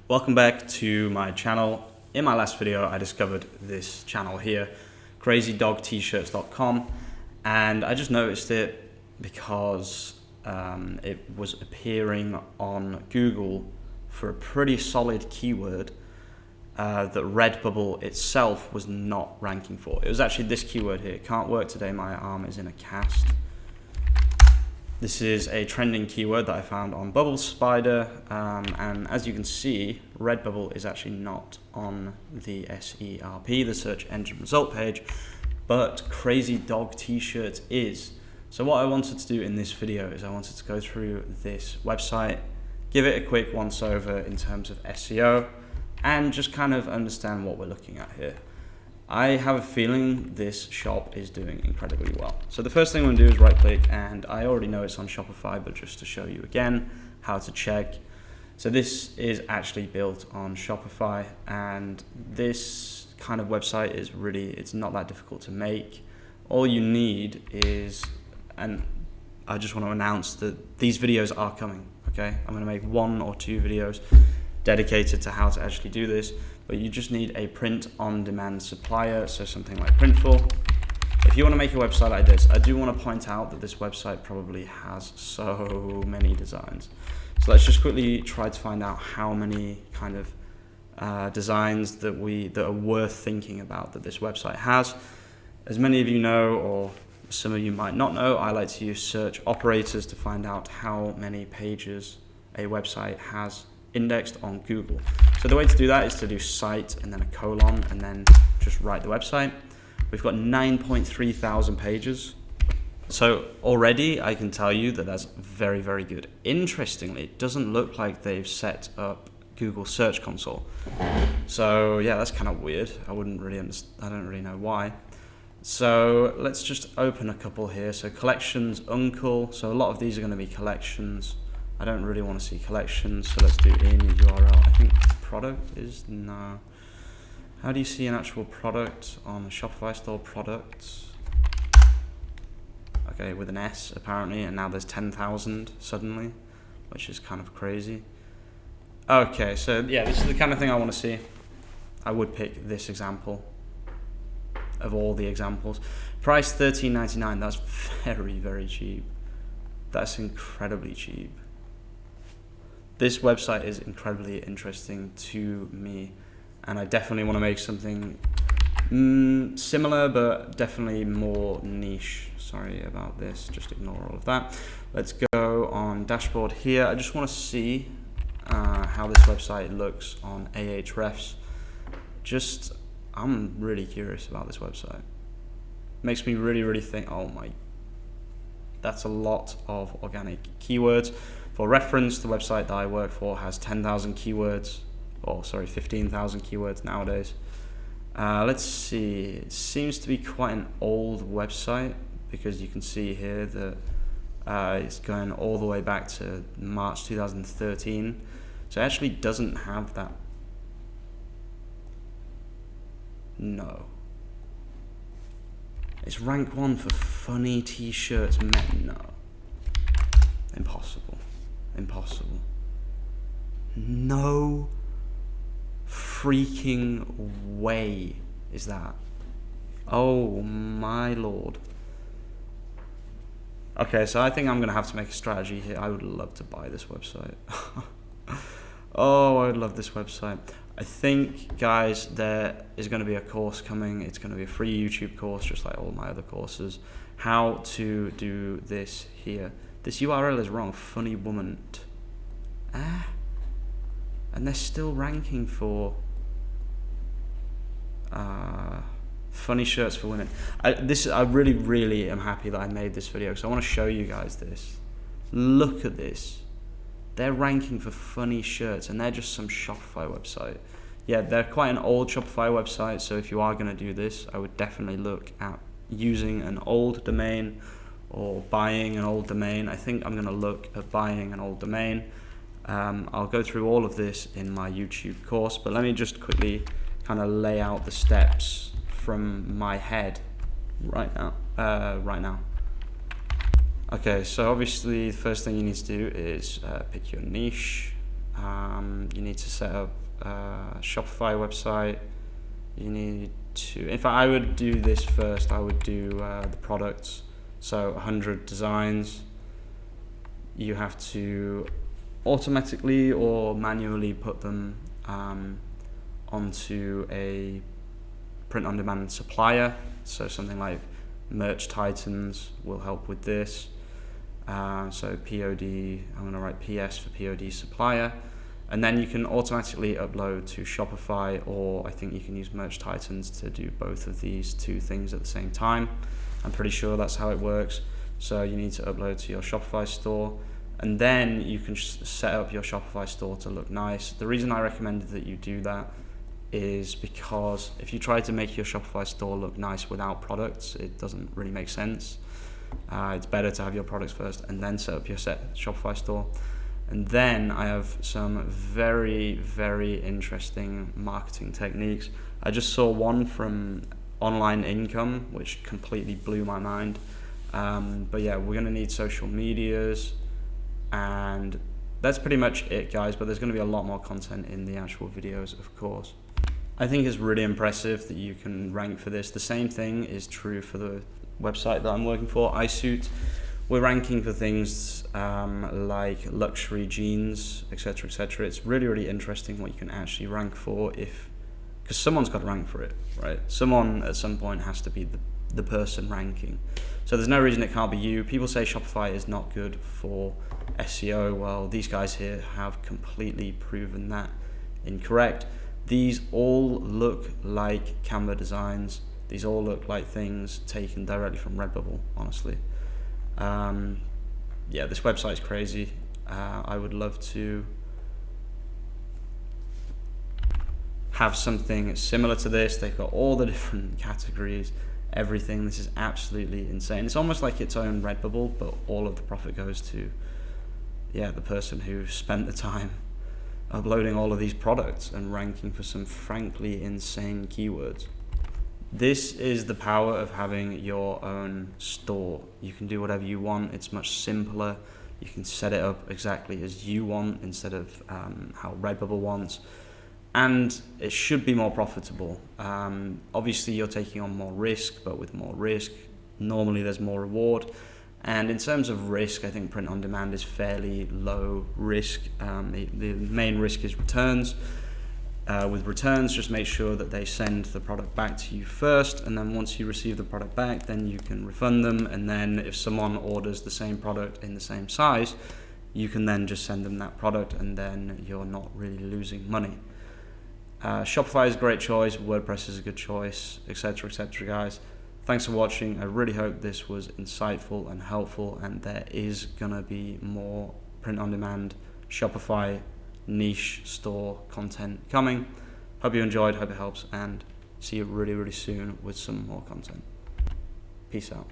Welcome back to my channel. In my last video, I discovered this channel here, crazydogtshirts.com, and I just noticed it because it was appearing on Google for a pretty solid keyword that Redbubble itself was not ranking for. It was actually this keyword here. Can't work today, my arm is in a cast. This is a trending keyword that I found on Bubble Spider, and as you can see, Redbubble is actually not on the SERP, the search engine result page, but Crazy Dog T-Shirts is. So what I wanted to do in this video is I wanted to go through this website, give it a quick once over in terms of SEO, and just kind of understand what we're looking at here. I have a feeling this shop is doing incredibly well. So the first thing I'm going to do is right click, and I already know it's on Shopify, but just to show you again how to check. So this is actually built on Shopify, and this kind of website is it's not that difficult to make. All you need is, and I just want to announce that these videos are coming, okay? I'm going to make 1 or 2 videos dedicated to how to actually do this, but you just need a print-on-demand supplier, so something like Printful. If you want to make a website like this, I do want to point out that this website probably has so many designs. So let's just quickly try to find out how many kind of designs that are worth thinking about that this website has. As many of you know, or some of you might not know, I like to use search operators to find out how many pages a website has indexed on Google. So the way to do that is to do site and then a colon and then just write the website. We've got 9.3 thousand pages. So already I can tell you that that's very, very good. Interestingly, it doesn't look like they've set up Google Search Console. So yeah, that's kind of weird. I don't really know why. So let's just open a couple here. So collections, uncle. So a lot of these are going to be collections. I don't really want to see collections, so let's do in URL. I think product is no. How do you see an actual product on a Shopify store? Products. Okay, with an S apparently, and now there's 10,000 suddenly, which is kind of crazy. Okay, so yeah, this is the kind of thing I want to see. I would pick this example of all the examples. Price $13.99. That's very, very cheap. That's incredibly cheap. This website is incredibly interesting to me, and I definitely want to make something similar, but definitely more niche. Sorry about this, just ignore all of that. Let's go on dashboard here. I just want to see how this website looks on Ahrefs. I'm really curious about this website. Makes me really, really think, oh my, that's a lot of organic keywords. For reference, the website that I work for has 10,000 keywords, 15,000 keywords nowadays. Let's see, it seems to be quite an old website because you can see here that it's going all the way back to March 2013. So it actually doesn't have that. No. It's rank 1 for funny t-shirts. No. Impossible. Impossible. No freaking way is that. Oh my lord. Okay, so I think I'm gonna have to make a strategy here. I would love to buy this website. Oh, I would love this website. I think, guys, there is going to be a course coming. It's going to be a free YouTube course, just like all my other courses. How to do this here. This URL is wrong. Funny woman. And they're still ranking for funny shirts for women. I really, really am happy that I made this video because I want to show you guys this. Look at this. They're ranking for funny shirts, and they're just some Shopify website. Yeah, they're quite an old Shopify website, so if you are going to do this, I would definitely look at using an old domain or buying an old domain. I think I'm going to look at buying an old domain. I'll go through all of this in my YouTube course, but let me just quickly kind of lay out the steps from my head right now. Okay, so obviously the first thing you need to do is pick your niche. You need to set up a Shopify website. You need to, in fact, I would do this first. I would do the products. So 100 designs. You have to automatically or manually put them onto a print-on-demand supplier. So something like Merch Titans will help with this. So P.O.D, I'm going to write PS for P.O.D supplier. And then you can automatically upload to Shopify, or I think you can use Merch Titans to do both of these two things at the same time. I'm pretty sure that's how it works. So you need to upload to your Shopify store, and then you can set up your Shopify store to look nice. The reason I recommended that you do that is because if you try to make your Shopify store look nice without products, it doesn't really make sense. It's better to have your products first and then set up your Shopify store. And then I have some very, very interesting marketing techniques. I just saw one from Online Income, which completely blew my mind. But yeah, we're going to need social medias, and that's pretty much it, guys. But there's going to be a lot more content in the actual videos, of course. I think it's really impressive that you can rank for this. The same thing is true for the website that I'm working for, iSuit. We're ranking for things like luxury jeans, etc., etc. It's really, really interesting what you can actually rank for, because someone's got to rank for it, right? Someone at some point has to be the person ranking. So there's no reason it can't be you. People say Shopify is not good for SEO. Well, these guys here have completely proven that incorrect. These all look like Canva designs. These all look like things taken directly from Redbubble, honestly. Yeah, this website's crazy. I would love to have something similar to this. They've got all the different categories, everything. This is absolutely insane. It's almost like its own Redbubble, but all of the profit goes to, yeah, the person who spent the time uploading all of these products and ranking for some frankly insane keywords. This is the power of having your own store. You can do whatever you want. It's much simpler. You can set it up exactly as you want instead of how Redbubble wants. And it should be more profitable. Obviously, you're taking on more risk, but with more risk, normally there's more reward. And in terms of risk, I think print on demand is fairly low risk. The main risk is returns. With returns, just make sure that they send the product back to you first, and then once you receive the product back, then you can refund them. And then if someone orders the same product in the same size, you can then just send them that product, and then you're not really losing money. Shopify is a great choice, WordPress is a good choice, etc., etc., guys. Thanks for watching. I really hope this was insightful and helpful, and there is gonna be more print on demand Shopify niche store content coming. Hope you enjoyed, hope it helps, and see you really, really soon with some more content. Peace out.